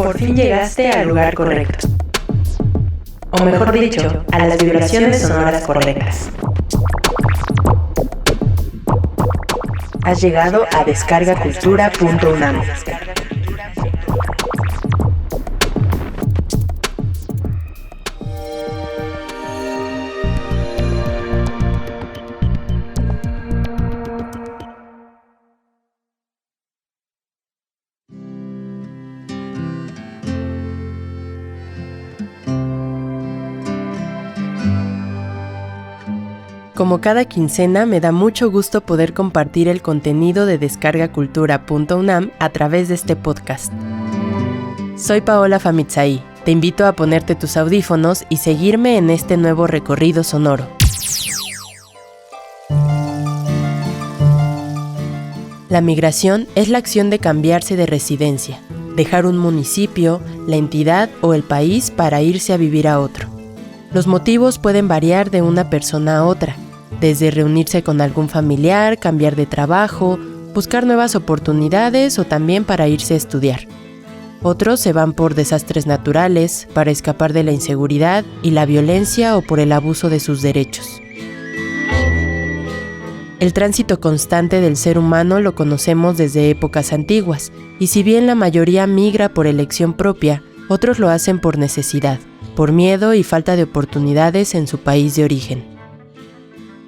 Por fin llegaste al lugar correcto. O mejor dicho, a las vibraciones sonoras correctas. Has llegado a descargacultura.unam. Como cada quincena, me da mucho gusto poder compartir el contenido de descargacultura.unam a través de este podcast. Soy Paola Famitzai. Te invito a ponerte tus audífonos y seguirme en este nuevo recorrido sonoro. La migración es la acción de cambiarse de residencia, dejar un municipio, la entidad o el país para irse a vivir a otro. Los motivos pueden variar de una persona a otra, desde reunirse con algún familiar, cambiar de trabajo, buscar nuevas oportunidades o también para irse a estudiar. Otros se van por desastres naturales, para escapar de la inseguridad y la violencia o por el abuso de sus derechos. El tránsito constante del ser humano lo conocemos desde épocas antiguas, y si bien la mayoría migra por elección propia, otros lo hacen por necesidad, por miedo y falta de oportunidades en su país de origen.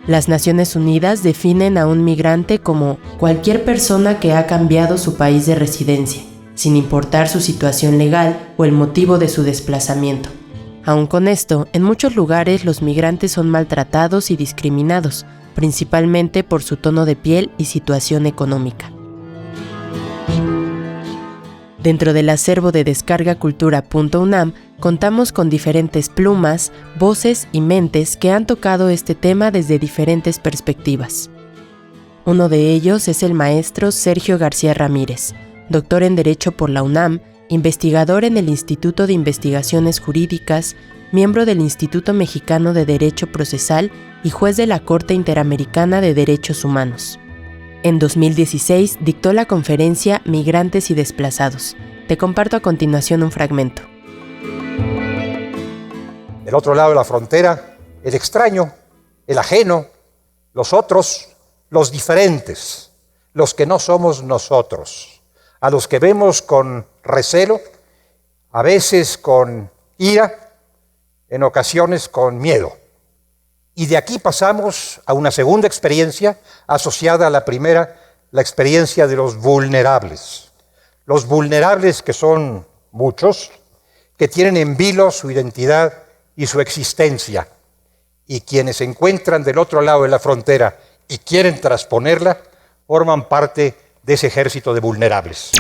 Las Naciones Unidas definen a un migrante como cualquier persona que ha cambiado su país de residencia, sin importar su situación legal o el motivo de su desplazamiento. Aun con esto, en muchos lugares los migrantes son maltratados y discriminados, principalmente por su tono de piel y situación económica. Dentro del acervo de descargacultura.unam contamos con diferentes plumas, voces y mentes que han tocado este tema desde diferentes perspectivas. Uno de ellos es el maestro Sergio García Ramírez, doctor en Derecho por la UNAM, investigador en el Instituto de Investigaciones Jurídicas, miembro del Instituto Mexicano de Derecho Procesal y juez de la Corte Interamericana de Derechos Humanos. En 2016 dictó la conferencia Migrantes y Desplazados. Te comparto a continuación un fragmento. Del otro lado de la frontera, el extraño, el ajeno, los otros, los diferentes, los que no somos nosotros, a los que vemos con recelo, a veces con ira, en ocasiones con miedo. Y de aquí pasamos a una segunda experiencia asociada a la primera, la experiencia de los vulnerables. Los vulnerables que son muchos, que tienen en vilo su identidad y su existencia. Y quienes se encuentran del otro lado de la frontera y quieren trasponerla, forman parte de ese ejército de vulnerables.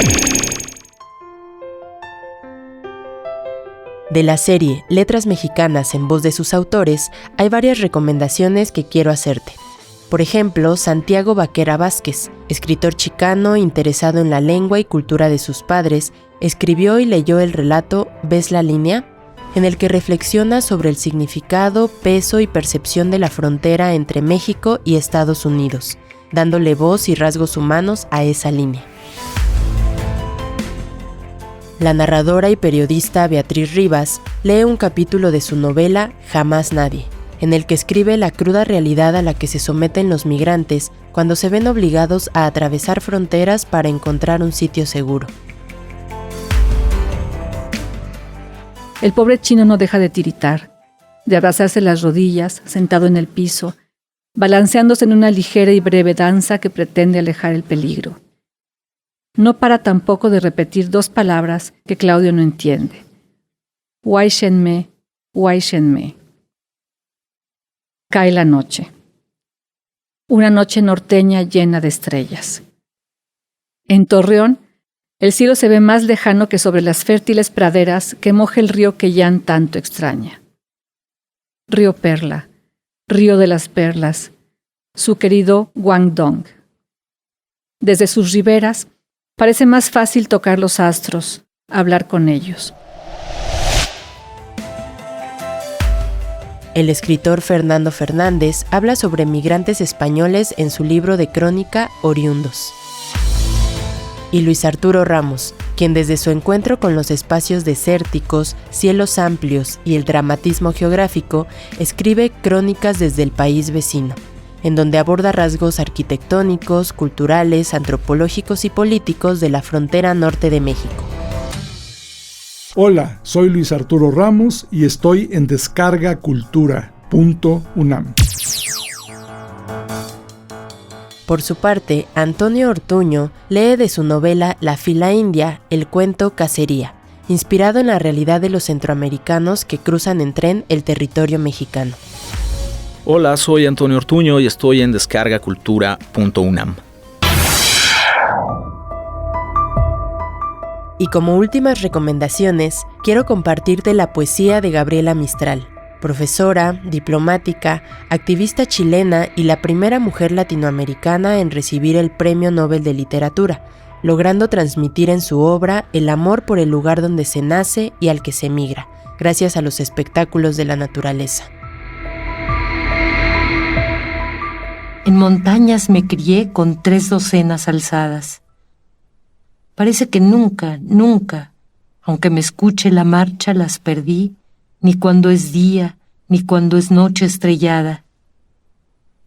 De la serie Letras Mexicanas en voz de sus autores, hay varias recomendaciones que quiero hacerte. Por ejemplo, Santiago Vaquera Vázquez, escritor chicano interesado en la lengua y cultura de sus padres, escribió y leyó el relato ¿Ves la línea?, en el que reflexiona sobre el significado, peso y percepción de la frontera entre México y Estados Unidos, dándole voz y rasgos humanos a esa línea. La narradora y periodista Beatriz Rivas lee un capítulo de su novela Jamás Nadie, en el que escribe la cruda realidad a la que se someten los migrantes cuando se ven obligados a atravesar fronteras para encontrar un sitio seguro. El pobre chino no deja de tiritar, de abrazarse las rodillas, sentado en el piso, balanceándose en una ligera y breve danza que pretende alejar el peligro. No para tampoco de repetir dos palabras que Claudio no entiende. Wai Shen Me, Wai Shen Me. Cae la noche. Una noche norteña llena de estrellas. En Torreón, el cielo se ve más lejano que sobre las fértiles praderas que moja el río que Yan tanto extraña. Río Perla, río de las perlas, su querido Guangdong. Desde sus riberas, parece más fácil tocar los astros, hablar con ellos. El escritor Fernando Fernández habla sobre migrantes españoles en su libro de crónica Oriundos. Y Luis Arturo Ramos, quien desde su encuentro con los espacios desérticos, cielos amplios y el dramatismo geográfico, escribe Crónicas desde el país vecino, en donde aborda rasgos arquitectónicos, culturales, antropológicos y políticos de la frontera norte de México. Hola, soy Luis Arturo Ramos y estoy en descargacultura.unam. Por su parte, Antonio Ortuño lee de su novela La fila india el cuento Cacería, inspirado en la realidad de los centroamericanos que cruzan en tren el territorio mexicano. Hola, soy Antonio Ortuño y estoy en descargacultura.unam. Y como últimas recomendaciones, quiero compartirte la poesía de Gabriela Mistral, profesora, diplomática, activista chilena y la primera mujer latinoamericana en recibir el Premio Nobel de Literatura, logrando transmitir en su obra el amor por el lugar donde se nace y al que se migra, gracias a los espectáculos de la naturaleza. En montañas me crié con 3 docenas alzadas. Parece que nunca, aunque me escuche la marcha, las perdí, ni cuando es día, ni cuando es noche estrellada.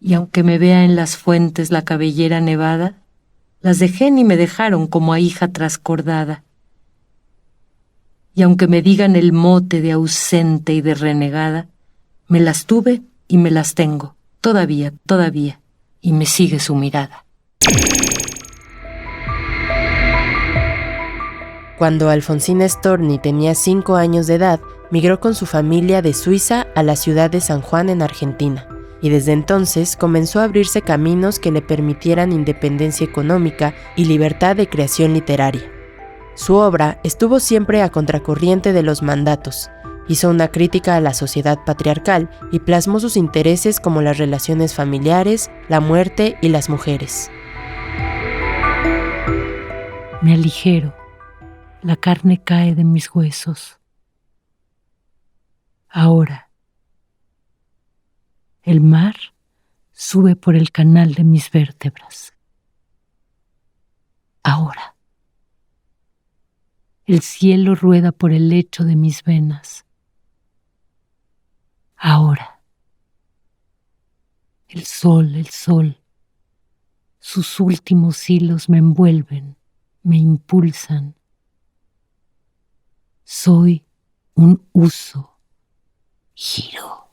Y aunque me vea en las fuentes la cabellera nevada, las dejé ni me dejaron como a hija trascordada. Y aunque me digan el mote de ausente y de renegada, me las tuve y me las tengo, todavía, y me sigue su mirada. Cuando Alfonsina Storni tenía 5 años de edad, migró con su familia de Suiza a la ciudad de San Juan en Argentina, y desde entonces comenzó a abrirse caminos que le permitieran independencia económica y libertad de creación literaria. Su obra estuvo siempre a contracorriente de los mandatos, hizo una crítica a la sociedad patriarcal y plasmó sus intereses como las relaciones familiares, la muerte y las mujeres. Me aligero. La carne cae de mis huesos. Ahora, el mar sube por el canal de mis vértebras. Ahora, el cielo rueda por el lecho de mis venas. Ahora, el sol, sus últimos hilos me envuelven, me impulsan. Soy un huso. Giro.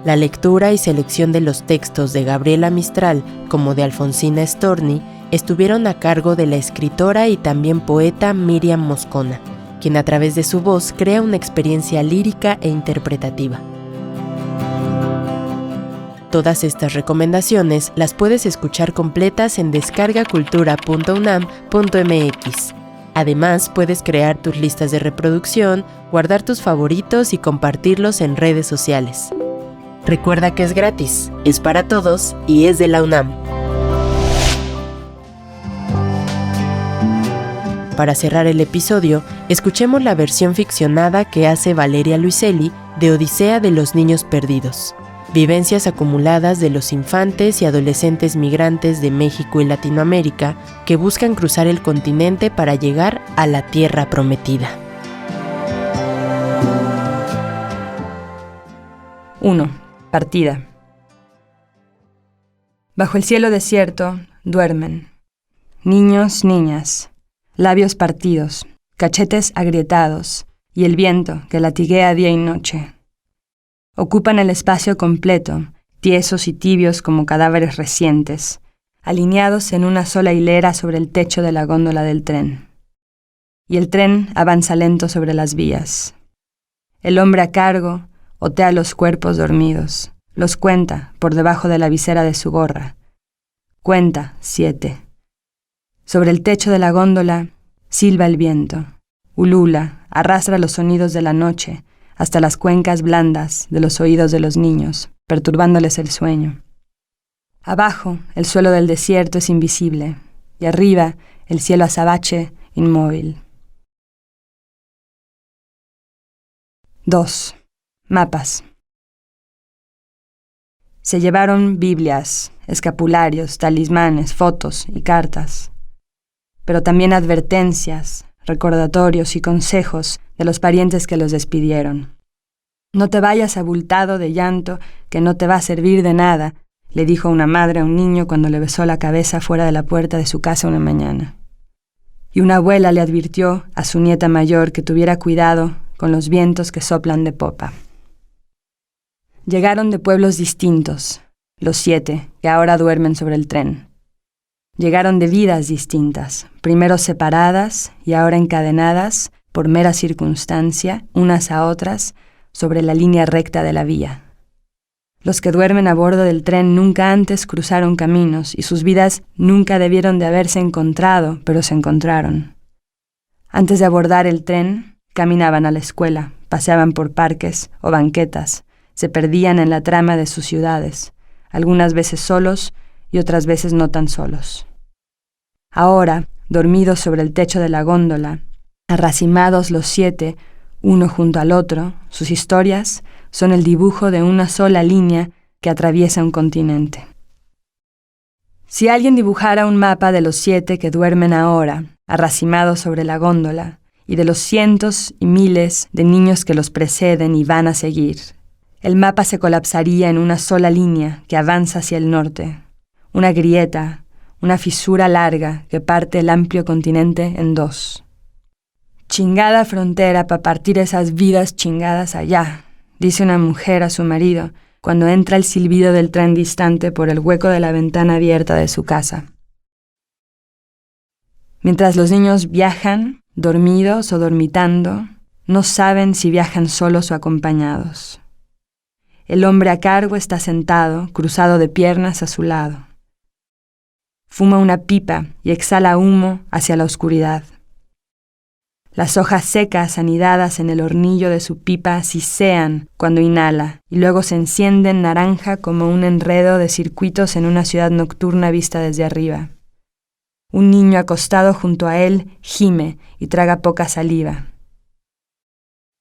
La lectura y selección de los textos de Gabriela Mistral, como de Alfonsina Storni, estuvieron a cargo de la escritora y también poeta Miriam Moscona, quien a través de su voz crea una experiencia lírica e interpretativa. Todas estas recomendaciones las puedes escuchar completas en descargacultura.unam.mx. Además, puedes crear tus listas de reproducción, guardar tus favoritos y compartirlos en redes sociales. Recuerda que es gratis, es para todos y es de la UNAM. Para cerrar el episodio, escuchemos la versión ficcionada que hace Valeria Luiselli de Odisea de los Niños Perdidos. Vivencias acumuladas de los infantes y adolescentes migrantes de México y Latinoamérica que buscan cruzar el continente para llegar a la tierra prometida. 1. Partida. Bajo el cielo desierto duermen niños, niñas, labios partidos, cachetes agrietados y el viento que latiguea día y noche. Ocupan el espacio completo, tiesos y tibios como cadáveres recientes, alineados en una sola hilera sobre el techo de la góndola del tren. Y el tren avanza lento sobre las vías. El hombre a cargo otea los cuerpos dormidos, los cuenta por debajo de la visera de su gorra. Cuenta 7. Sobre el techo de la góndola silba el viento, ulula, arrastra los sonidos de la noche, hasta las cuencas blandas de los oídos de los niños, perturbándoles el sueño. Abajo, el suelo del desierto es invisible, y arriba, el cielo azabache, inmóvil. 2. Mapas. Se llevaron Biblias, escapularios, talismanes, fotos y cartas, pero también advertencias, recordatorios y consejos de los parientes que los despidieron. «No te vayas abultado de llanto, que no te va a servir de nada», le dijo una madre a un niño cuando le besó la cabeza fuera de la puerta de su casa una mañana. Y una abuela le advirtió a su nieta mayor que tuviera cuidado con los vientos que soplan de popa. Llegaron de pueblos distintos, los 7, que ahora duermen sobre el tren. Llegaron de vidas distintas, primero separadas y ahora encadenadas por mera circunstancia, unas a otras, sobre la línea recta de la vía. Los que duermen a bordo del tren nunca antes cruzaron caminos y sus vidas nunca debieron de haberse encontrado, pero se encontraron. Antes de abordar el tren, caminaban a la escuela, paseaban por parques o banquetas, se perdían en la trama de sus ciudades, algunas veces solos y otras veces no tan solos. Ahora, dormidos sobre el techo de la góndola, arracimados los 7, uno junto al otro, sus historias son el dibujo de una sola línea que atraviesa un continente. Si alguien dibujara un mapa de los 7 que duermen ahora, arracimados sobre la góndola, y de los cientos y miles de niños que los preceden y van a seguir, el mapa se colapsaría en una sola línea que avanza hacia el norte, una grieta, una fisura larga que parte el amplio continente en dos. «Chingada frontera para partir esas vidas chingadas allá», dice una mujer a su marido cuando entra el silbido del tren distante por el hueco de la ventana abierta de su casa. Mientras los niños viajan, dormidos o dormitando, no saben si viajan solos o acompañados. El hombre a cargo está sentado, cruzado de piernas a su lado. Fuma una pipa y exhala humo hacia la oscuridad. Las hojas secas anidadas en el hornillo de su pipa sisean cuando inhala y luego se encienden naranja como un enredo de circuitos en una ciudad nocturna vista desde arriba. Un niño acostado junto a él gime y traga poca saliva.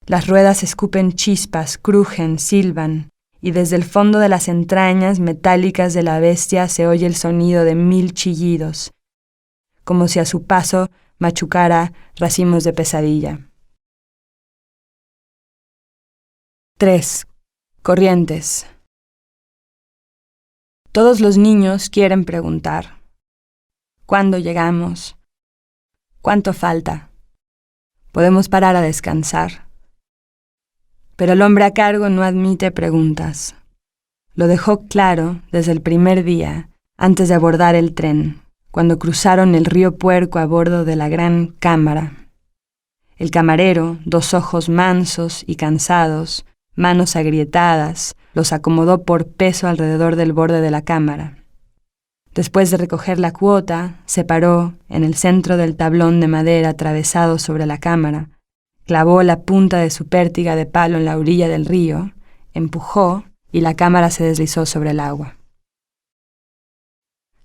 Las ruedas escupen chispas, crujen, silban, y desde el fondo de las entrañas metálicas de la bestia se oye el sonido de 1000 chillidos, como si a su paso machucara racimos de pesadilla. 3. Corrientes. Todos los niños quieren preguntar: ¿cuándo llegamos? ¿Cuánto falta? ¿Podemos parar a descansar? Pero el hombre a cargo no admite preguntas. Lo dejó claro desde el primer día, antes de abordar el tren, cuando cruzaron el río Puerco a bordo de la gran cámara. El camarero, 2 ojos mansos y cansados, manos agrietadas, los acomodó por peso alrededor del borde de la cámara. Después de recoger la cuota, se paró en el centro del tablón de madera atravesado sobre la cámara, clavó la punta de su pértiga de palo en la orilla del río, empujó y la cámara se deslizó sobre el agua.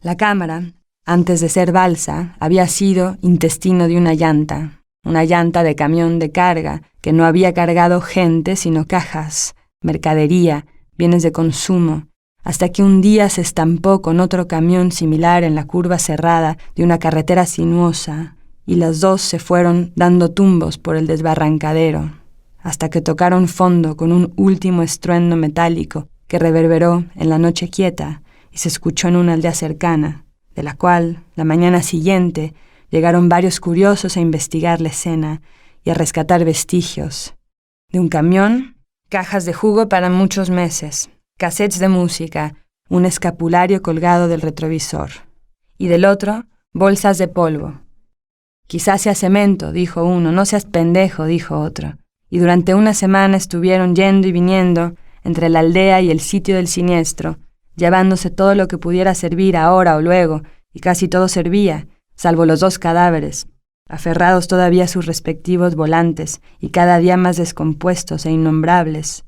La cámara, antes de ser balsa, había sido intestino de una llanta de camión de carga que no había cargado gente sino cajas, mercadería, bienes de consumo, hasta que un día se estampó con otro camión similar en la curva cerrada de una carretera sinuosa, y las dos se fueron dando tumbos por el desbarrancadero, hasta que tocaron fondo con un último estruendo metálico que reverberó en la noche quieta y se escuchó en una aldea cercana, de la cual, la mañana siguiente, llegaron varios curiosos a investigar la escena y a rescatar vestigios. De un camión, cajas de jugo para muchos meses, cassettes de música, un escapulario colgado del retrovisor. Y del otro, bolsas de polvo. «Quizás sea cemento», dijo uno. «No seas pendejo», dijo otro. Y durante una semana estuvieron yendo y viniendo entre la aldea y el sitio del siniestro, llevándose todo lo que pudiera servir ahora o luego, y casi todo servía, salvo los 2 cadáveres, aferrados todavía a sus respectivos volantes y cada día más descompuestos e innombrables.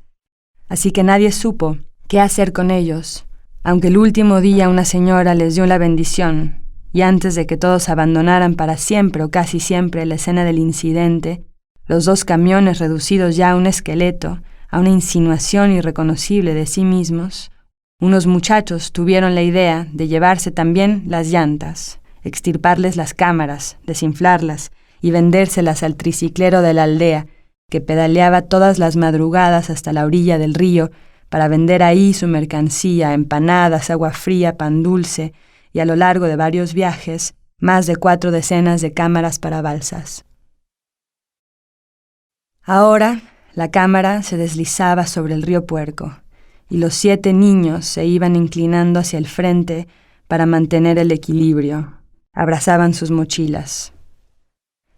Así que nadie supo qué hacer con ellos, aunque el último día una señora les dio la bendición, y antes de que todos abandonaran para siempre o casi siempre la escena del incidente, los 2 camiones reducidos ya a un esqueleto, a una insinuación irreconocible de sí mismos, Unos muchachos tuvieron la idea de llevarse también las llantas, extirparles las cámaras, desinflarlas y vendérselas al triciclero de la aldea, que pedaleaba todas las madrugadas hasta la orilla del río para vender ahí su mercancía, empanadas, agua fría, pan dulce, y a lo largo de varios viajes, más de 4 docenas de cámaras para balsas. Ahora, la cámara se deslizaba sobre el río Puerco, y los 7 niños se iban inclinando hacia el frente para mantener el equilibrio. Abrazaban sus mochilas.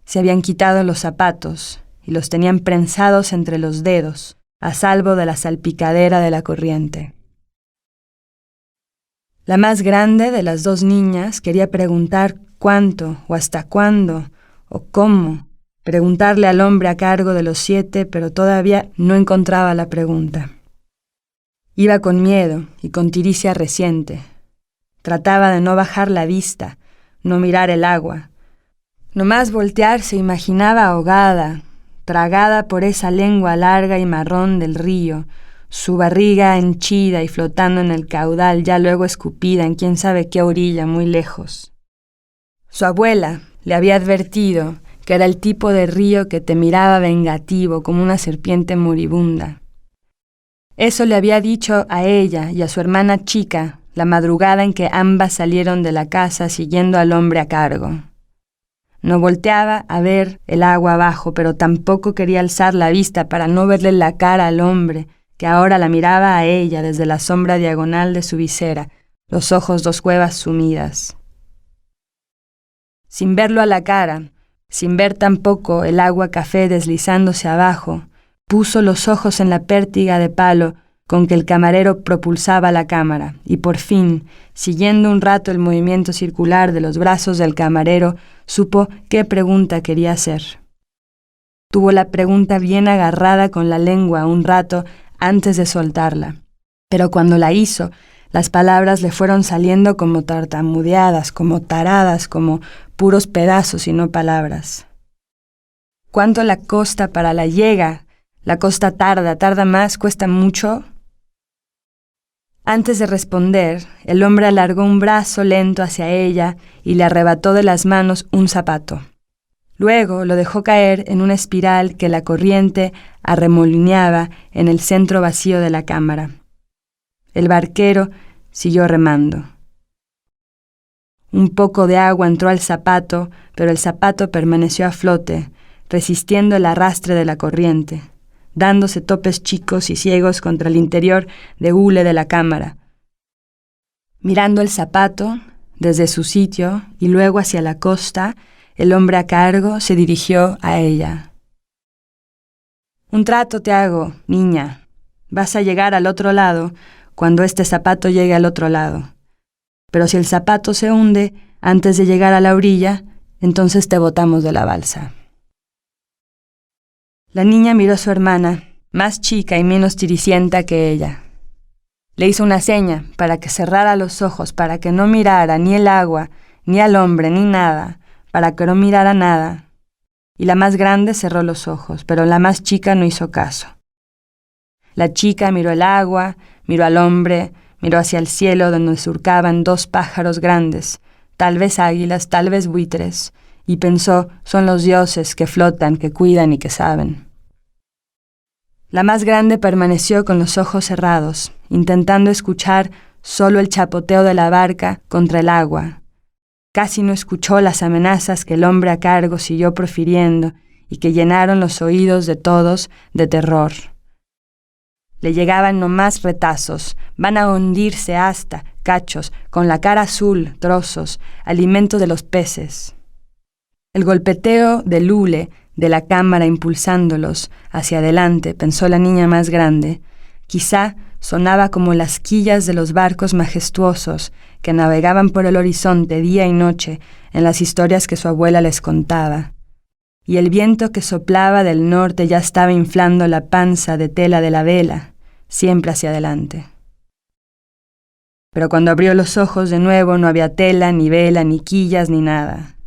Se habían quitado los zapatos y los tenían prensados entre los dedos, a salvo de la salpicadera de la corriente. La más grande de las 2 niñas quería preguntar cuánto o hasta cuándo o cómo, preguntarle al hombre a cargo de los 7, pero todavía no encontraba la pregunta. Iba con miedo y con tiricia reciente. Trataba de no bajar la vista, no mirar el agua. Nomás voltear se imaginaba ahogada, tragada por esa lengua larga y marrón del río, su barriga henchida y flotando en el caudal, ya luego escupida en quién sabe qué orilla muy lejos. Su abuela le había advertido que era el tipo de río que te miraba vengativo como una serpiente moribunda. Eso le había dicho a ella y a su hermana chica la madrugada en que ambas salieron de la casa siguiendo al hombre a cargo. No volteaba a ver el agua abajo, pero tampoco quería alzar la vista para no verle la cara al hombre, que ahora la miraba a ella desde la sombra diagonal de su visera, los ojos 2 cuevas sumidas. Sin verlo a la cara, sin ver tampoco el agua café deslizándose abajo, puso los ojos en la pértiga de palo con que el camarero propulsaba la cámara, y por fin, siguiendo un rato el movimiento circular de los brazos del camarero, supo qué pregunta quería hacer. Tuvo la pregunta bien agarrada con la lengua un rato antes de soltarla, pero cuando la hizo, las palabras le fueron saliendo como tartamudeadas, como taradas, como puros pedazos y no palabras. ¿Cuánto la costa para la llega? La costa tarda más, cuesta mucho. Antes de responder, el hombre alargó un brazo lento hacia ella y le arrebató de las manos un zapato. Luego lo dejó caer en una espiral que la corriente arremolineaba en el centro vacío de la cámara. El barquero siguió remando. Un poco de agua entró al zapato, pero el zapato permaneció a flote, resistiendo el arrastre de la corriente, dándose topes chicos y ciegos contra el interior de hule de la cámara. Mirando el zapato desde su sitio y luego hacia la costa, el hombre a cargo se dirigió a ella. «Un trato te hago, niña. Vas a llegar al otro lado cuando este zapato llegue al otro lado. Pero si el zapato se hunde antes de llegar a la orilla, entonces te botamos de la balsa». La niña miró a su hermana, más chica y menos tiricienta que ella. Le hizo una seña para que cerrara los ojos, para que no mirara ni el agua, ni al hombre, ni nada, para que no mirara nada. Y la más grande cerró los ojos, pero la más chica no hizo caso. La chica miró el agua, miró al hombre, miró hacia el cielo donde surcaban 2 pájaros grandes, tal vez águilas, tal vez buitres, y pensó, son los dioses que flotan, que cuidan y que saben. La más grande permaneció con los ojos cerrados, intentando escuchar solo el chapoteo de la barca contra el agua. Casi no escuchó las amenazas que el hombre a cargo siguió profiriendo y que llenaron los oídos de todos de terror. Le llegaban nomás retazos, van a hundirse hasta, cachos, con la cara azul, trozos, alimento de los peces. El golpeteo del hule de la cámara impulsándolos hacia adelante, pensó la niña más grande, quizá sonaba como las quillas de los barcos majestuosos que navegaban por el horizonte día y noche en las historias que su abuela les contaba. Y el viento que soplaba del norte ya estaba inflando la panza de tela de la vela, siempre hacia adelante. Pero cuando abrió los ojos de nuevo no había tela, ni vela, ni quillas, ni nada.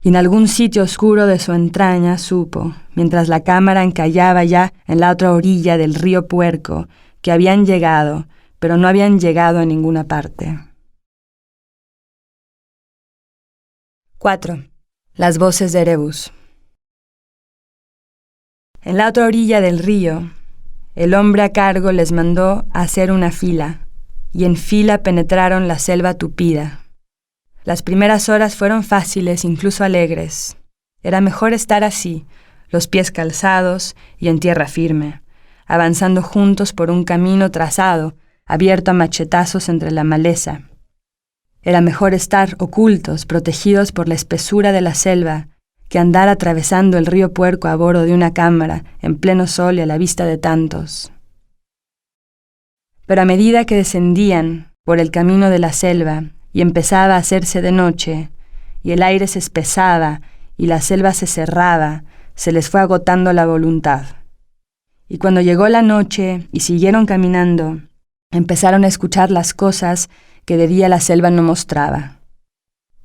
Y en algún sitio oscuro de su entraña supo, mientras la cámara encallaba ya en la otra orilla del río Puerco, que habían llegado, pero no habían llegado a ninguna parte. 4. Las voces de Erebus. En la otra orilla del río, el hombre a cargo les mandó hacer una fila, y en fila penetraron la selva tupida. Las primeras horas fueron fáciles, incluso alegres. Era mejor estar así, los pies calzados y en tierra firme, avanzando juntos por un camino trazado, abierto a machetazos entre la maleza. Era mejor estar ocultos, protegidos por la espesura de la selva, que andar atravesando el río Puerco a bordo de una cámara, en pleno sol y a la vista de tantos. Pero a medida que descendían por el camino de la selva y empezaba a hacerse de noche, y el aire se espesaba y la selva se cerraba, se les fue agotando la voluntad. Y cuando llegó la noche y siguieron caminando, empezaron a escuchar las cosas que de día la selva no mostraba.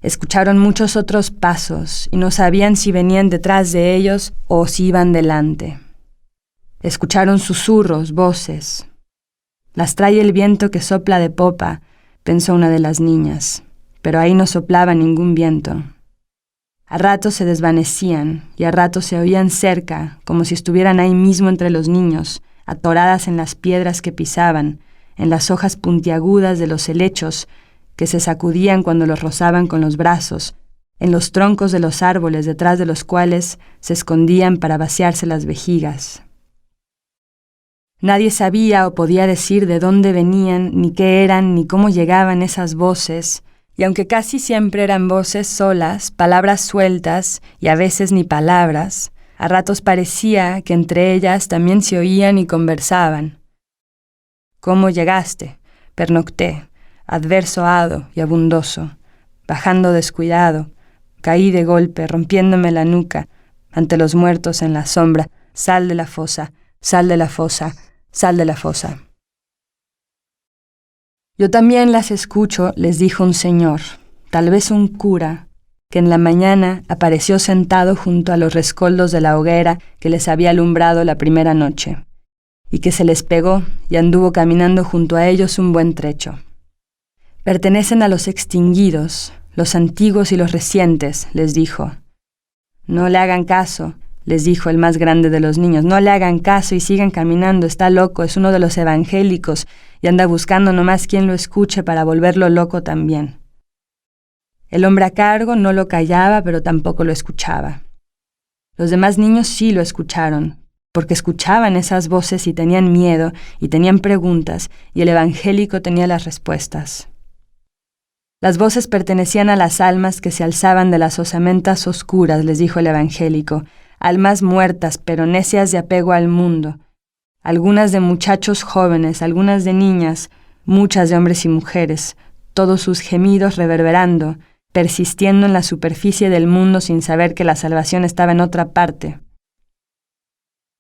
Escucharon muchos otros pasos y no sabían si venían detrás de ellos o si iban delante. Escucharon susurros, voces. Las trae el viento que sopla de popa, pensó una de las niñas, pero ahí no soplaba ningún viento. A ratos se desvanecían y a ratos se oían cerca, como si estuvieran ahí mismo entre los niños, atoradas en las piedras que pisaban, en las hojas puntiagudas de los helechos que se sacudían cuando los rozaban con los brazos, en los troncos de los árboles detrás de los cuales se escondían para vaciarse las vejigas. Nadie sabía o podía decir de dónde venían, ni qué eran, ni cómo llegaban esas voces, y aunque casi siempre eran voces solas, palabras sueltas y a veces ni palabras, a ratos parecía que entre ellas también se oían y conversaban. ¿Cómo llegaste? Pernocté, adverso hado y abundoso, bajando descuidado, caí de golpe, rompiéndome la nuca, ante los muertos en la sombra, sal de la fosa, sal de la fosa, sal de la fosa. Yo también las escucho, les dijo un señor, tal vez un cura, que en la mañana apareció sentado junto a los rescoldos de la hoguera que les había alumbrado la primera noche, y que se les pegó y anduvo caminando junto a ellos un buen trecho. Pertenecen a los extinguidos, los antiguos y los recientes, les dijo. No le hagan caso, les dijo el más grande de los niños, no le hagan caso y sigan caminando, está loco, es uno de los evangélicos y anda buscando nomás quien lo escuche para volverlo loco también. El hombre a cargo no lo callaba, pero tampoco lo escuchaba. Los demás niños sí lo escucharon, porque escuchaban esas voces y tenían miedo y tenían preguntas, y el evangélico tenía las respuestas. Las voces pertenecían a las almas que se alzaban de las osamentas oscuras, les dijo el evangélico, almas muertas pero necias de apego al mundo, algunas de muchachos jóvenes, algunas de niñas, muchas de hombres y mujeres, todos sus gemidos reverberando, persistiendo en la superficie del mundo sin saber que la salvación estaba en otra parte.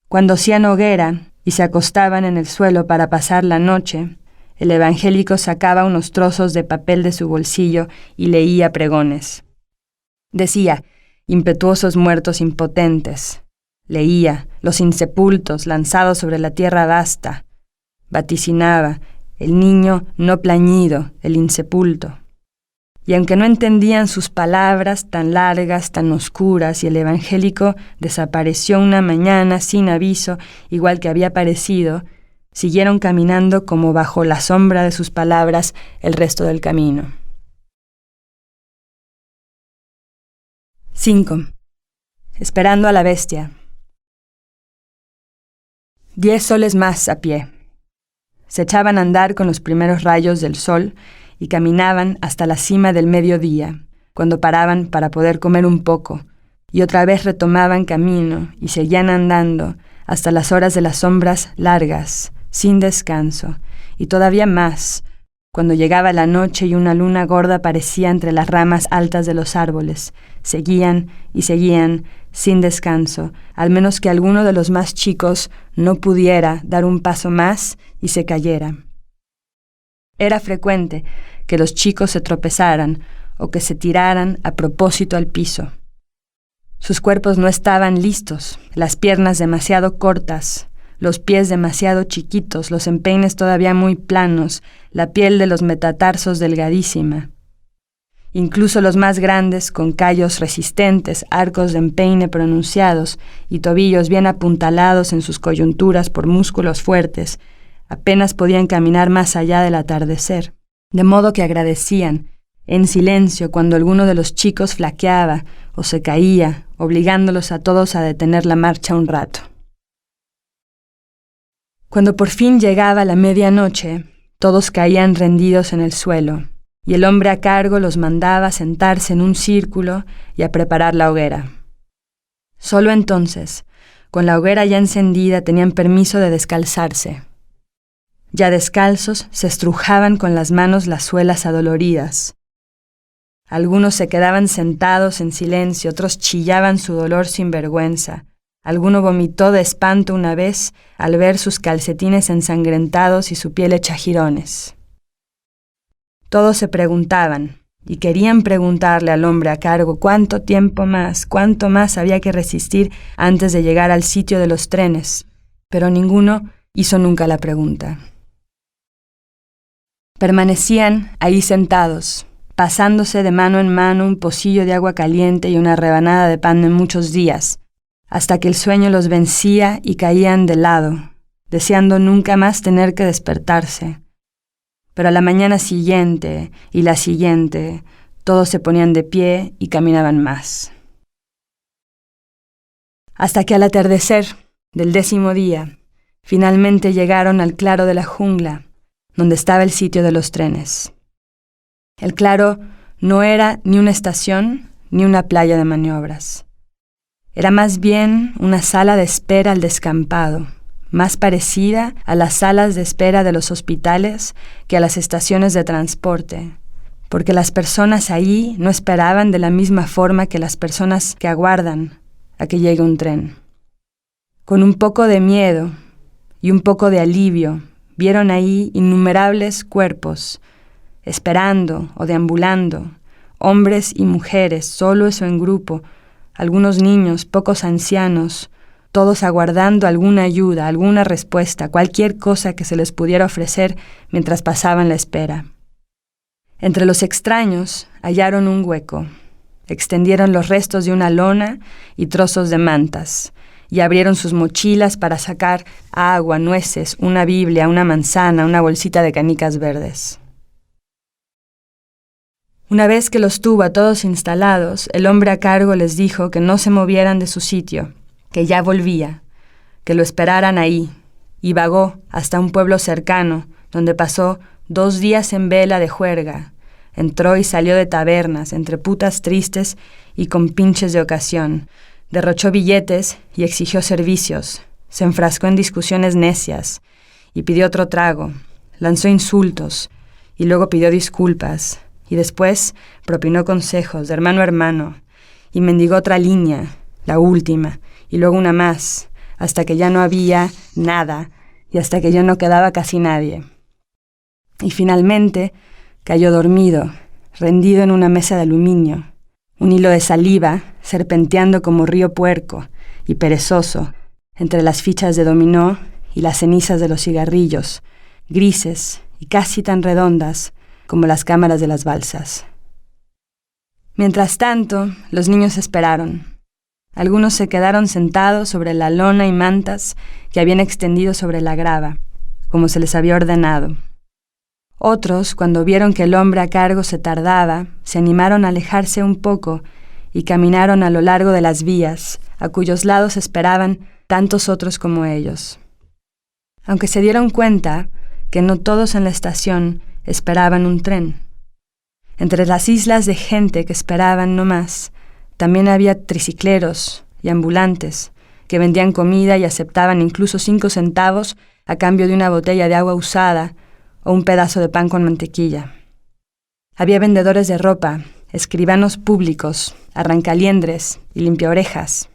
Cuando hacían hoguera y se acostaban en el suelo para pasar la noche, el evangélico sacaba unos trozos de papel de su bolsillo y leía pregones. Decía, impetuosos muertos impotentes. Leía, los insepultos lanzados sobre la tierra vasta. Vaticinaba, el niño no plañido, el insepulto. Y aunque no entendían sus palabras tan largas, tan oscuras, y el evangélico desapareció una mañana sin aviso, igual que había aparecido, siguieron caminando como bajo la sombra de sus palabras el resto del camino. 5. Esperando a la bestia. 10 soles más a pie. Se echaban a andar con los primeros rayos del sol y caminaban hasta la cima del mediodía, cuando paraban para poder comer un poco, y otra vez retomaban camino y seguían andando hasta las horas de las sombras largas, sin descanso, y todavía más, cuando llegaba la noche y una luna gorda aparecía entre las ramas altas de los árboles. Seguían y seguían, sin descanso, al menos que alguno de los más chicos no pudiera dar un paso más y se cayera. Era frecuente que los chicos se tropezaran o que se tiraran a propósito al piso. Sus cuerpos no estaban listos, las piernas demasiado cortas, los pies demasiado chiquitos, los empeines todavía muy planos, la piel de los metatarsos delgadísima. Incluso los más grandes, con callos resistentes, arcos de empeine pronunciados y tobillos bien apuntalados en sus coyunturas por músculos fuertes, apenas podían caminar más allá del atardecer, de modo que agradecían, en silencio, cuando alguno de los chicos flaqueaba o se caía, obligándolos a todos a detener la marcha un rato. Cuando por fin llegaba la medianoche, todos caían rendidos en el suelo, y el hombre a cargo los mandaba a sentarse en un círculo y a preparar la hoguera. Solo entonces, con la hoguera ya encendida, tenían permiso de descalzarse. Ya descalzos, se estrujaban con las manos las suelas adoloridas. Algunos se quedaban sentados en silencio, otros chillaban su dolor sin vergüenza. Alguno vomitó de espanto una vez al ver sus calcetines ensangrentados y su piel hecha jirones. Todos se preguntaban, y querían preguntarle al hombre a cargo cuánto más había que resistir antes de llegar al sitio de los trenes, pero ninguno hizo nunca la pregunta. Permanecían ahí sentados, pasándose de mano en mano un pocillo de agua caliente y una rebanada de pan de muchos días, hasta que el sueño los vencía y caían de lado, deseando nunca más tener que despertarse. Pero a la mañana siguiente y la siguiente, todos se ponían de pie y caminaban más. Hasta que al atardecer del 10º día, finalmente llegaron al claro de la jungla, donde estaba el sitio de los trenes. El claro no era ni una estación ni una playa de maniobras. Era más bien una sala de espera al descampado, más parecida a las salas de espera de los hospitales que a las estaciones de transporte, porque las personas ahí no esperaban de la misma forma que las personas que aguardan a que llegue un tren. Con un poco de miedo y un poco de alivio, vieron ahí innumerables cuerpos, esperando o deambulando, hombres y mujeres, solos o en grupo, algunos niños, pocos ancianos, todos aguardando alguna ayuda, alguna respuesta, cualquier cosa que se les pudiera ofrecer mientras pasaban la espera. Entre los extraños hallaron un hueco, extendieron los restos de una lona y trozos de mantas, y abrieron sus mochilas para sacar agua, nueces, una Biblia, una manzana, una bolsita de canicas verdes. Una vez que los tuvo a todos instalados, el hombre a cargo les dijo que no se movieran de su sitio, que ya volvía, que lo esperaran ahí, y vagó hasta un pueblo cercano, donde pasó 2 días en vela de juerga. Entró y salió de tabernas, entre putas tristes y con pinches de ocasión. Derrochó billetes y exigió servicios. Se enfrascó en discusiones necias y pidió otro trago. Lanzó insultos y luego pidió disculpas. Y después propinó consejos de hermano a hermano y mendigó otra línea, la última, y luego una más, hasta que ya no había nada y hasta que ya no quedaba casi nadie. Y finalmente cayó dormido, rendido en una mesa de aluminio, un hilo de saliva serpenteando como río puerco y perezoso entre las fichas de dominó y las cenizas de los cigarrillos, grises y casi tan redondas como las cámaras de las balsas. Mientras tanto, los niños esperaron. Algunos se quedaron sentados sobre la lona y mantas que habían extendido sobre la grava, como se les había ordenado. Otros, cuando vieron que el hombre a cargo se tardaba, se animaron a alejarse un poco y caminaron a lo largo de las vías, a cuyos lados esperaban tantos otros como ellos. Aunque se dieron cuenta que no todos en la estación esperaban un tren. Entre las islas de gente que esperaban no más, también había tricicleros y ambulantes que vendían comida y aceptaban incluso 5 centavos a cambio de una botella de agua usada o un pedazo de pan con mantequilla. Había vendedores de ropa, escribanos públicos, arrancaliendres y limpiaorejas.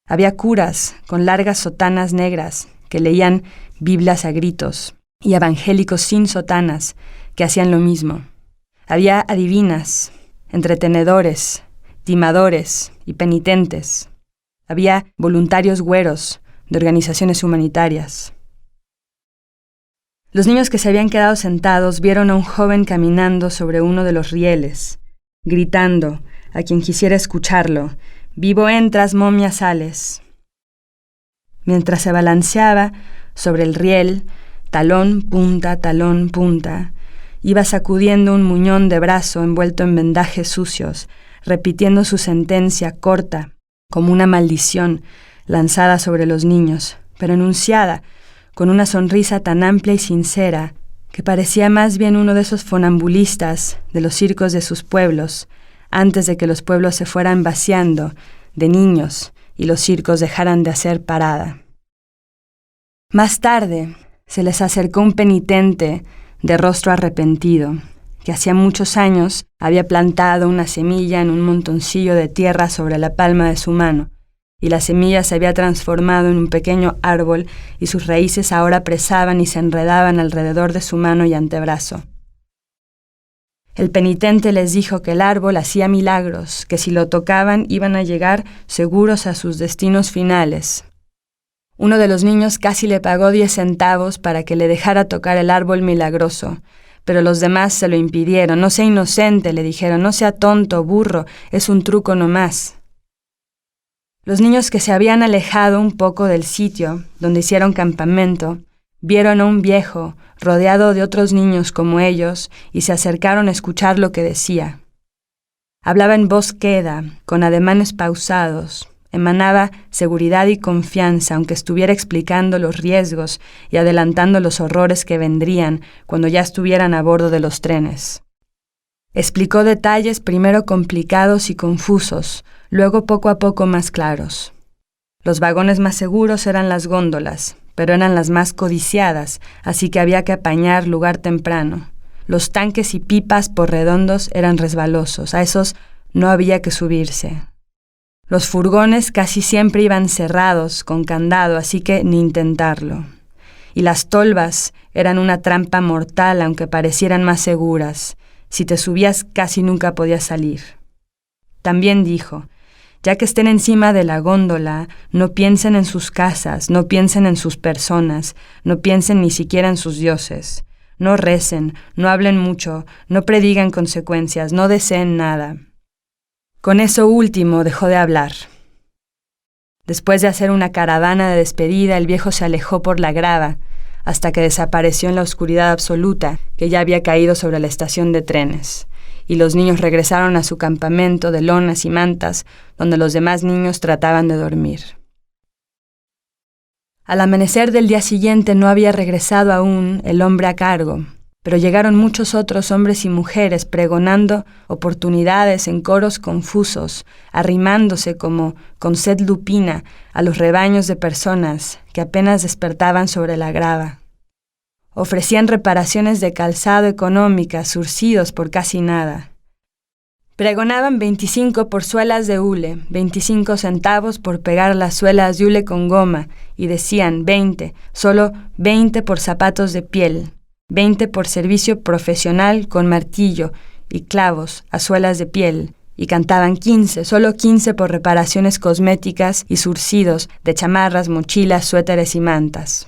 Había curas con largas sotanas negras que leían Biblias a gritos y evangélicos sin sotanas que hacían lo mismo. Había adivinas, entretenedores, timadores y penitentes. Había voluntarios güeros, de organizaciones humanitarias. Los niños que se habían quedado sentados vieron a un joven caminando sobre uno de los rieles, gritando a quien quisiera escucharlo: «Vivo entras, momia sales». Mientras se balanceaba sobre el riel, talón, punta, iba sacudiendo un muñón de brazo envuelto en vendajes sucios, repitiendo su sentencia corta, como una maldición lanzada sobre los niños, pero enunciada con una sonrisa tan amplia y sincera que parecía más bien uno de esos funambulistas de los circos de sus pueblos, antes de que los pueblos se fueran vaciando de niños y los circos dejaran de hacer parada. Más tarde se les acercó un penitente de rostro arrepentido, que hacía muchos años había plantado una semilla en un montoncillo de tierra sobre la palma de su mano, y la semilla se había transformado en un pequeño árbol y sus raíces ahora presaban y se enredaban alrededor de su mano y antebrazo. El penitente les dijo que el árbol hacía milagros, que si lo tocaban iban a llegar seguros a sus destinos finales. Uno de los niños casi le pagó 10 centavos para que le dejara tocar el árbol milagroso, pero los demás se lo impidieron. «No sea inocente», le dijeron, «no sea tonto, burro, es un truco nomás». Los niños que se habían alejado un poco del sitio donde hicieron campamento vieron a un viejo rodeado de otros niños como ellos y se acercaron a escuchar lo que decía. Hablaba en voz queda, con ademanes pausados, emanaba seguridad y confianza, aunque estuviera explicando los riesgos y adelantando los horrores que vendrían cuando ya estuvieran a bordo de los trenes. Explicó detalles primero complicados y confusos, luego poco a poco más claros. Los vagones más seguros eran las góndolas, pero eran las más codiciadas, así que había que apañar lugar temprano. Los tanques y pipas por redondos eran resbalosos, a esos no había que subirse. Los furgones casi siempre iban cerrados, con candado, así que ni intentarlo. Y las tolvas eran una trampa mortal, aunque parecieran más seguras. Si te subías casi nunca podías salir. También dijo: ya que estén encima de la góndola, no piensen en sus casas, no piensen en sus personas, no piensen ni siquiera en sus dioses. No recen, no hablen mucho, no predigan consecuencias, no deseen nada. Con eso último dejó de hablar. Después de hacer una caravana de despedida, el viejo se alejó por la grava, hasta que desapareció en la oscuridad absoluta que ya había caído sobre la estación de trenes, y los niños regresaron a su campamento de lonas y mantas, donde los demás niños trataban de dormir. Al amanecer del día siguiente no había regresado aún el hombre a cargo, pero llegaron muchos otros hombres y mujeres pregonando oportunidades en coros confusos, arrimándose como con sed lupina a los rebaños de personas que apenas despertaban sobre la grava. Ofrecían reparaciones de calzado económicas, surcidos por casi nada. Pregonaban 25 por suelas de hule, 25 centavos por pegar las suelas de hule con goma, y decían 20, solo 20 por zapatos de piel, 20 por servicio profesional con martillo y clavos a suelas de piel, y cantaban 15, solo 15 por reparaciones cosméticas y surcidos de chamarras, mochilas, suéteres y mantas.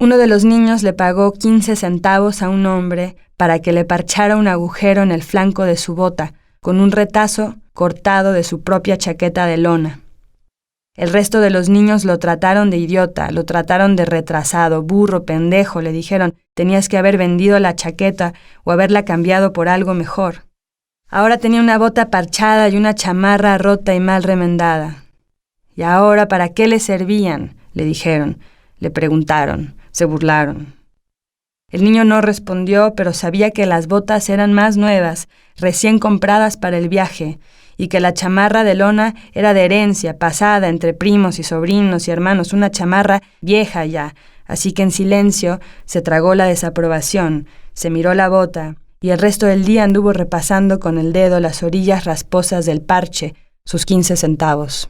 Uno de los niños le pagó 15 centavos a un hombre para que le parchara un agujero en el flanco de su bota con un retazo cortado de su propia chaqueta de lona. El resto de los niños lo trataron de idiota, lo trataron de retrasado, burro, pendejo, le dijeron, tenías que haber vendido la chaqueta o haberla cambiado por algo mejor. Ahora tenía una bota parchada y una chamarra rota y mal remendada. ¿Y ahora para qué le servían?, le dijeron, le preguntaron. Se burlaron. El niño no respondió, pero sabía que las botas eran más nuevas, recién compradas para el viaje, y que la chamarra de lona era de herencia, pasada entre primos y sobrinos y hermanos, una chamarra vieja ya, así que en silencio se tragó la desaprobación, se miró la bota, y el resto del día anduvo repasando con el dedo las orillas rasposas del parche, sus 15 centavos.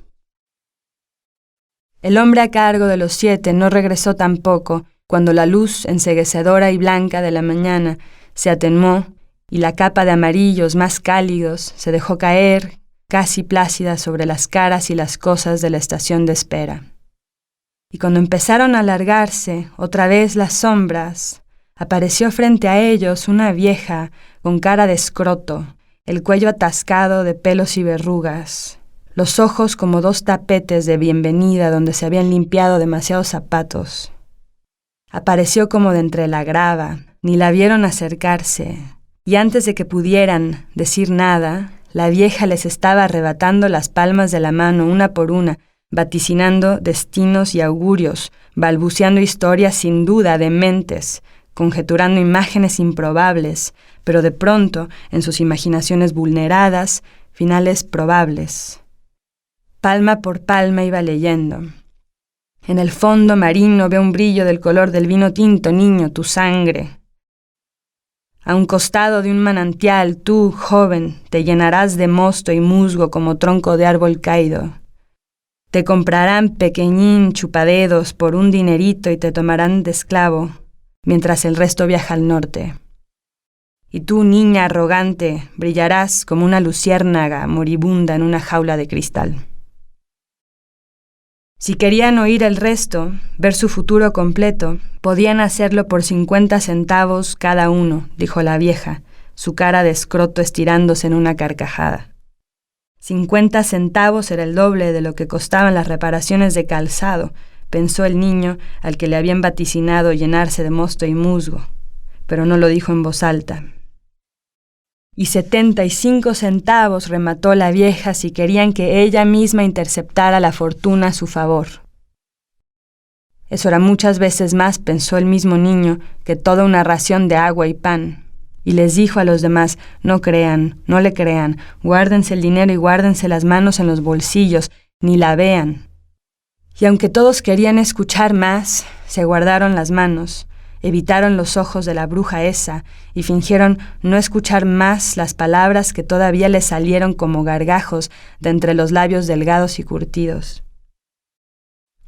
El hombre a cargo de los 7 no regresó tampoco cuando la luz enceguecedora y blanca de la mañana se atenuó y la capa de amarillos más cálidos se dejó caer casi plácida sobre las caras y las cosas de la estación de espera. Y cuando empezaron a alargarse otra vez las sombras, apareció frente a ellos una vieja con cara de escroto, el cuello atascado de pelos y verrugas, los ojos como dos tapetes de bienvenida donde se habían limpiado demasiados zapatos. Apareció como de entre la grava, ni la vieron acercarse, y antes de que pudieran decir nada, la vieja les estaba arrebatando las palmas de la mano una por una, vaticinando destinos y augurios, balbuceando historias sin duda dementes, conjeturando imágenes improbables, pero de pronto, en sus imaginaciones vulneradas, finales probables. Palma por palma iba leyendo. En el fondo marino ve un brillo del color del vino tinto, niño, tu sangre. A un costado de un manantial, tú, joven, te llenarás de mosto y musgo como tronco de árbol caído. Te comprarán pequeñín chupadedos por un dinerito y te tomarán de esclavo, mientras el resto viaja al norte. Y tú, niña arrogante, brillarás como una luciérnaga moribunda en una jaula de cristal. Si querían oír el resto, ver su futuro completo, podían hacerlo por 50 centavos cada uno, dijo la vieja, su cara de escroto estirándose en una carcajada. 50 centavos era el doble de lo que costaban las reparaciones de calzado, pensó el niño al que le habían vaticinado llenarse de mosto y musgo, pero no lo dijo en voz alta. Y 75 centavos, remató la vieja, si querían que ella misma interceptara la fortuna a su favor. Eso era muchas veces más, pensó el mismo niño, que toda una ración de agua y pan. Y les dijo a los demás, no crean, no le crean, guárdense el dinero y guárdense las manos en los bolsillos, ni la vean. Y aunque todos querían escuchar más, se guardaron las manos, evitaron los ojos de la bruja esa y fingieron no escuchar más las palabras que todavía les salieron como gargajos de entre los labios delgados y curtidos.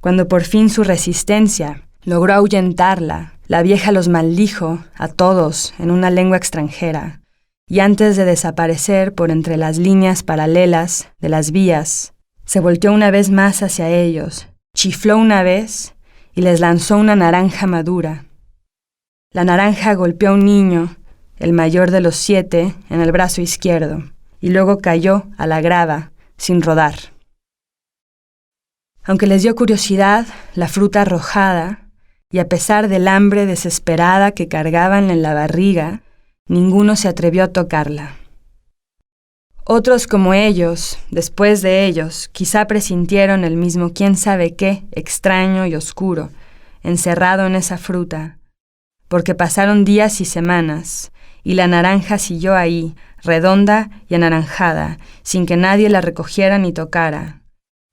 Cuando por fin su resistencia logró ahuyentarla, la vieja los maldijo a todos en una lengua extranjera, y antes de desaparecer por entre las líneas paralelas de las vías, se volteó una vez más hacia ellos, chifló una vez y les lanzó una naranja madura. La naranja golpeó a un niño, el mayor de los 7, en el brazo izquierdo, y luego cayó a la grava, sin rodar. Aunque les dio curiosidad la fruta arrojada, y a pesar del hambre desesperada que cargaban en la barriga, ninguno se atrevió a tocarla. Otros como ellos, después de ellos, quizá presintieron el mismo quién sabe qué, extraño y oscuro, encerrado en esa fruta, porque pasaron días y semanas, y la naranja siguió ahí, redonda y anaranjada, sin que nadie la recogiera ni tocara.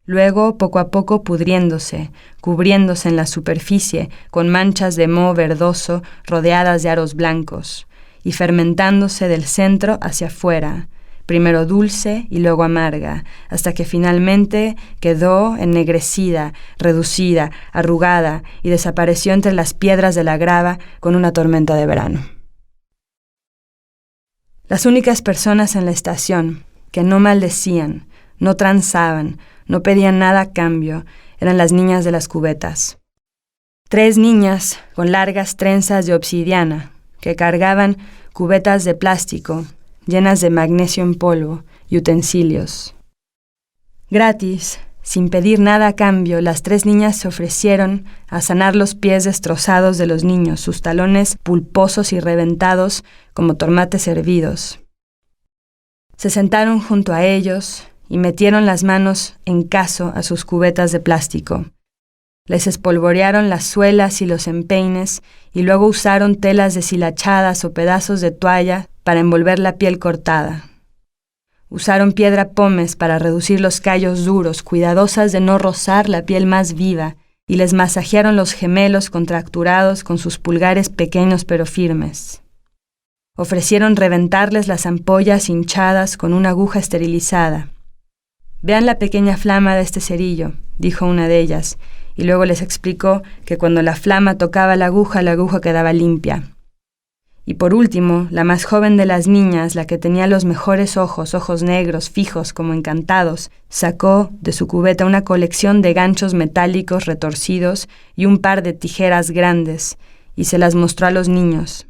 Luego, poco a poco, pudriéndose, cubriéndose en la superficie con manchas de moho verdoso rodeadas de aros blancos, y fermentándose del centro hacia afuera, primero dulce y luego amarga, hasta que finalmente quedó ennegrecida, reducida, arrugada y desapareció entre las piedras de la grava con una tormenta de verano. Las únicas personas en la estación que no maldecían, no tranzaban, no pedían nada a cambio, eran las niñas de las cubetas. 3 niñas con largas trenzas de obsidiana que cargaban cubetas de plástico llenas de magnesio en polvo y utensilios. Gratis, sin pedir nada a cambio, las 3 niñas se ofrecieron a sanar los pies destrozados de los niños, sus talones pulposos y reventados como tomates hervidos. Se sentaron junto a ellos y metieron las manos en caso a sus cubetas de plástico. Les espolvorearon las suelas y los empeines y luego usaron telas deshilachadas o pedazos de toalla para envolver la piel cortada. Usaron piedra pómez para reducir los callos duros, cuidadosas de no rozar la piel más viva, y les masajearon los gemelos contracturados con sus pulgares pequeños pero firmes. Ofrecieron reventarles las ampollas hinchadas con una aguja esterilizada. «Vean la pequeña flama de este cerillo», dijo una de ellas, y luego les explicó que cuando la flama tocaba la aguja quedaba limpia. Y por último, la más joven de las niñas, la que tenía los mejores ojos negros, fijos, como encantados, sacó de su cubeta una colección de ganchos metálicos retorcidos y un par de tijeras grandes, y se las mostró a los niños.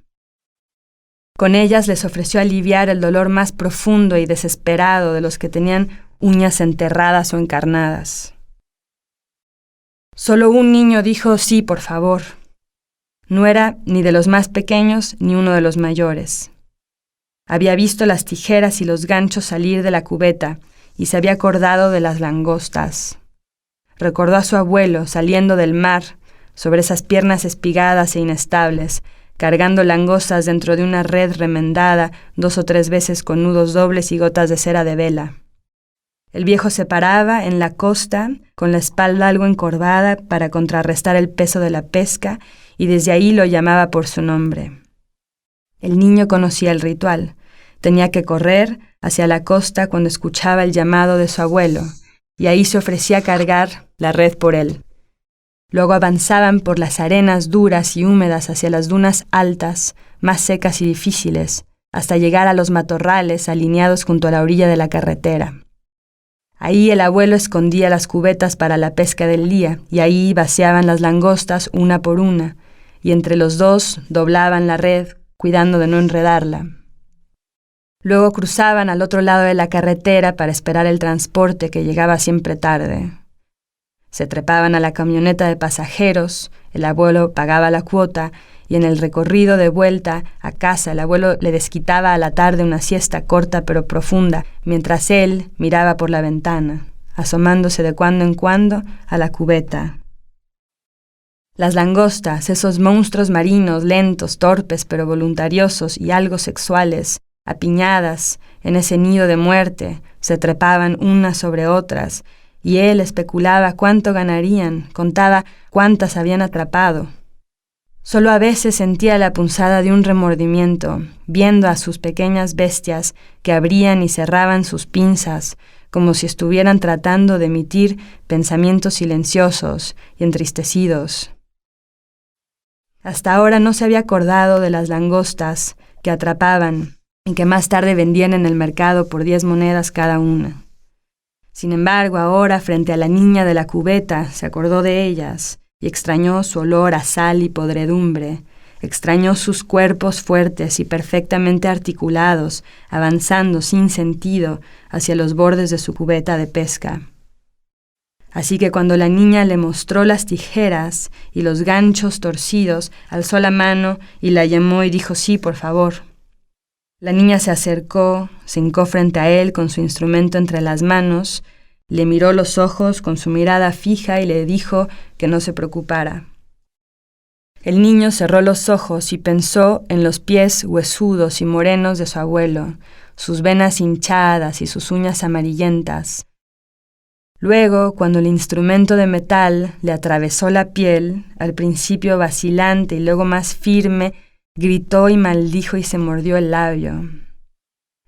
Con ellas les ofreció aliviar el dolor más profundo y desesperado de los que tenían uñas enterradas o encarnadas. Solo un niño dijo sí, por favor. No era ni de los más pequeños ni uno de los mayores. Había visto las tijeras y los ganchos salir de la cubeta y se había acordado de las langostas. Recordó a su abuelo saliendo del mar sobre esas piernas espigadas e inestables, cargando langostas dentro de una red remendada 2 o 3 veces con nudos dobles y gotas de cera de vela. El viejo se paraba en la costa, con la espalda algo encorvada para contrarrestar el peso de la pesca, y desde ahí lo llamaba por su nombre. El niño conocía el ritual. Tenía que correr hacia la costa cuando escuchaba el llamado de su abuelo, y ahí se ofrecía a cargar la red por él. Luego avanzaban por las arenas duras y húmedas hacia las dunas altas, más secas y difíciles, hasta llegar a los matorrales alineados junto a la orilla de la carretera. Ahí el abuelo escondía las cubetas para la pesca del día, y ahí vaciaban las langostas una por una, y entre los dos doblaban la red, cuidando de no enredarla. Luego cruzaban al otro lado de la carretera para esperar el transporte que llegaba siempre tarde. Se trepaban a la camioneta de pasajeros, el abuelo pagaba la cuota, y en el recorrido de vuelta a casa el abuelo le desquitaba a la tarde una siesta corta pero profunda, mientras él miraba por la ventana, asomándose de cuando en cuando a la cubeta. Las langostas, esos monstruos marinos lentos, torpes pero voluntariosos y algo sexuales, apiñadas en ese nido de muerte, se trepaban unas sobre otras, y él especulaba cuánto ganarían, contaba cuántas habían atrapado. Solo a veces sentía la punzada de un remordimiento, viendo a sus pequeñas bestias que abrían y cerraban sus pinzas, como si estuvieran tratando de emitir pensamientos silenciosos y entristecidos. Hasta ahora no se había acordado de las langostas que atrapaban y que más tarde vendían en el mercado por 10 monedas cada una. Sin embargo, ahora, frente a la niña de la cubeta, se acordó de ellas y extrañó su olor a sal y podredumbre, extrañó sus cuerpos fuertes y perfectamente articulados, avanzando sin sentido hacia los bordes de su cubeta de pesca. Así que cuando la niña le mostró las tijeras y los ganchos torcidos, alzó la mano y la llamó y dijo sí, por favor. La niña se acercó, se hincó frente a él con su instrumento entre las manos, le miró los ojos con su mirada fija y le dijo que no se preocupara. El niño cerró los ojos y pensó en los pies huesudos y morenos de su abuelo, sus venas hinchadas y sus uñas amarillentas. Luego, cuando el instrumento de metal le atravesó la piel, al principio vacilante y luego más firme, gritó y maldijo y se mordió el labio.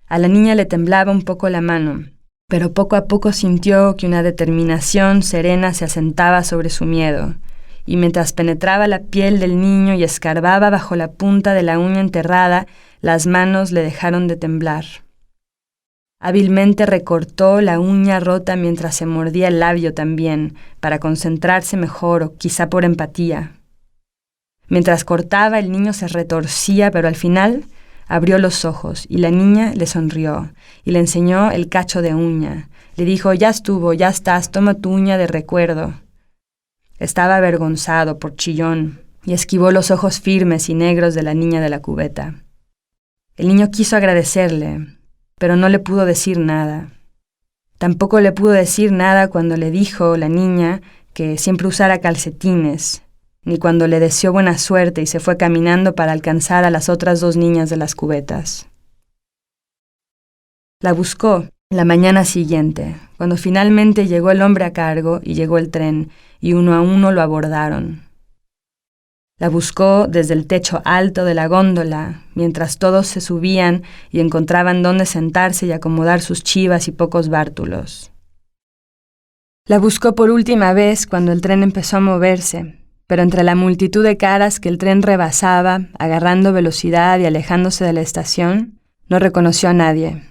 A la niña le temblaba un poco la mano, pero poco a poco sintió que una determinación serena se asentaba sobre su miedo, y mientras penetraba la piel del niño y escarbaba bajo la punta de la uña enterrada, las manos le dejaron de temblar. Hábilmente recortó la uña rota mientras se mordía el labio también, para concentrarse mejor o quizá por empatía. Mientras cortaba, el niño se retorcía, pero al final abrió los ojos y la niña le sonrió y le enseñó el cacho de uña. Le dijo, ya estuvo, ya estás, toma tu uña de recuerdo. Estaba avergonzado por chillón y esquivó los ojos firmes y negros de la niña de la cubeta. El niño quiso agradecerle, pero no le pudo decir nada. Tampoco le pudo decir nada cuando le dijo la niña que siempre usara calcetines, ni cuando le deseó buena suerte y se fue caminando para alcanzar a las otras 2 niñas de las cubetas. La buscó la mañana siguiente, cuando finalmente llegó el hombre a cargo y llegó el tren, y uno a uno lo abordaron. La buscó desde el techo alto de la góndola, mientras todos se subían y encontraban dónde sentarse y acomodar sus chivas y pocos bártulos. La buscó por última vez cuando el tren empezó a moverse, pero entre la multitud de caras que el tren rebasaba, agarrando velocidad y alejándose de la estación, no reconoció a nadie.